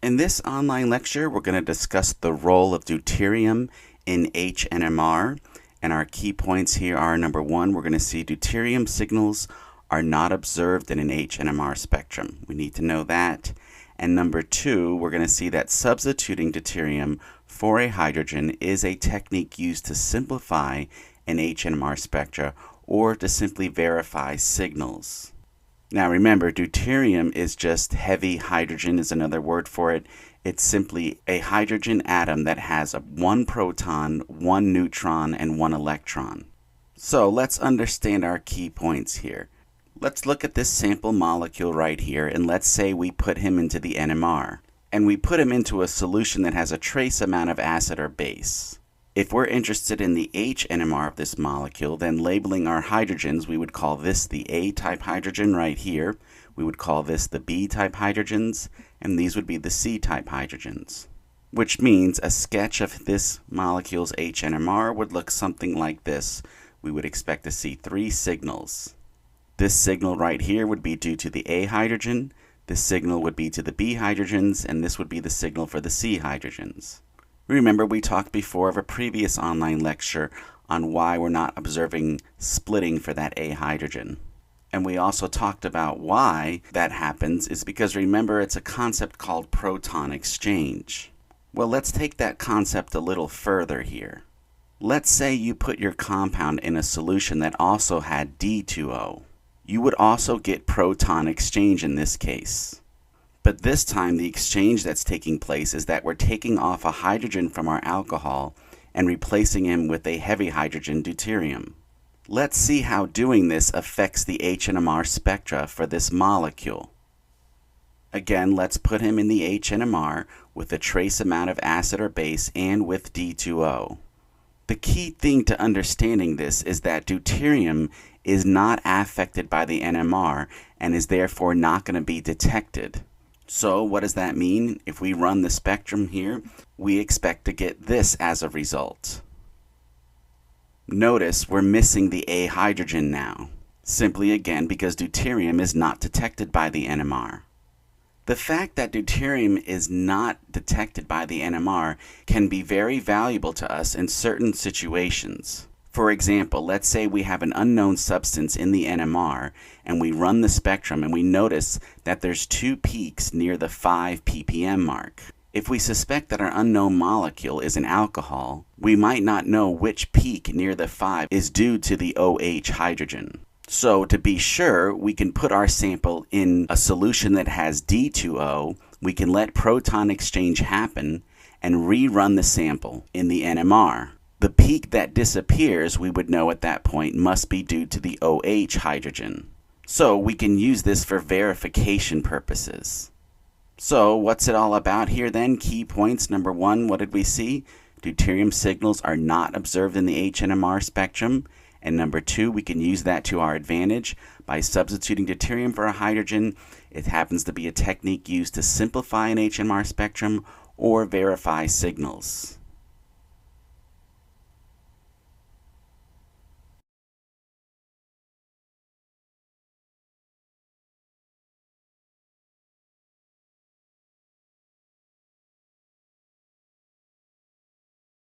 In this online lecture, we're going to discuss the role of deuterium in HNMR, and our key points here are: number one, we're going to see deuterium signals are not observed in an HNMR spectrum. We need to know that. And number two, we're going to see that substituting deuterium for a hydrogen is a technique used to simplify an HNMR spectra or to simply verify signals. Now remember, deuterium is just heavy hydrogen is another word for it. It's simply a hydrogen atom that has one proton, one neutron, and one electron. So let's understand our key points here. Let's look at this sample molecule right here, and let's say we put him into the NMR. And we put him into a solution that has a trace amount of acid or base. If we're interested in the HNMR of this molecule, then labeling our hydrogens, we would call this the A-type hydrogen right here. We would call this the B-type hydrogens, and these would be the C-type hydrogens. Which means a sketch of this molecule's HNMR would look something like this. We would expect to see three signals. This signal right here would be due to the A hydrogen, this signal would be to the B hydrogens, and this would be the signal for the C hydrogens. Remember, we talked before of a previous online lecture on why we're not observing splitting for that A hydrogen. And we also talked about why that happens is because, remember, it's a concept called proton exchange. Well, let's take that concept a little further here. Let's say you put your compound in a solution that also had D2O. You would also get proton exchange in this case. But this time the exchange that's taking place is that we're taking off a hydrogen from our alcohol and replacing him with a heavy hydrogen deuterium. Let's see how doing this affects the HNMR spectra for this molecule. Again, let's put him in the HNMR with a trace amount of acid or base and with D2O. The key thing to understanding this is that deuterium is not affected by the NMR and is therefore not going to be detected. So what does that mean? If we run the spectrum here, we expect to get this as a result. Notice we're missing the A hydrogen now, simply again because deuterium is not detected by the NMR. The fact that deuterium is not detected by the NMR can be very valuable to us in certain situations. For example, let's say we have an unknown substance in the NMR and we run the spectrum and we notice that there's two peaks near the 5 ppm mark. If we suspect that our unknown molecule is an alcohol, we might not know which peak near the 5 is due to the OH hydrogen. So to be sure, we can put our sample in a solution that has D2O, we can let proton exchange happen and rerun the sample in the NMR. The peak that disappears, we would know at that point, must be due to the OH hydrogen. So we can use this for verification purposes. So what's it all about here then? Key points. Number one, what did we see? Deuterium signals are not observed in the HNMR spectrum. And number two, we can use that to our advantage by substituting deuterium for a hydrogen. It happens to be a technique used to simplify an HNMR spectrum or verify signals.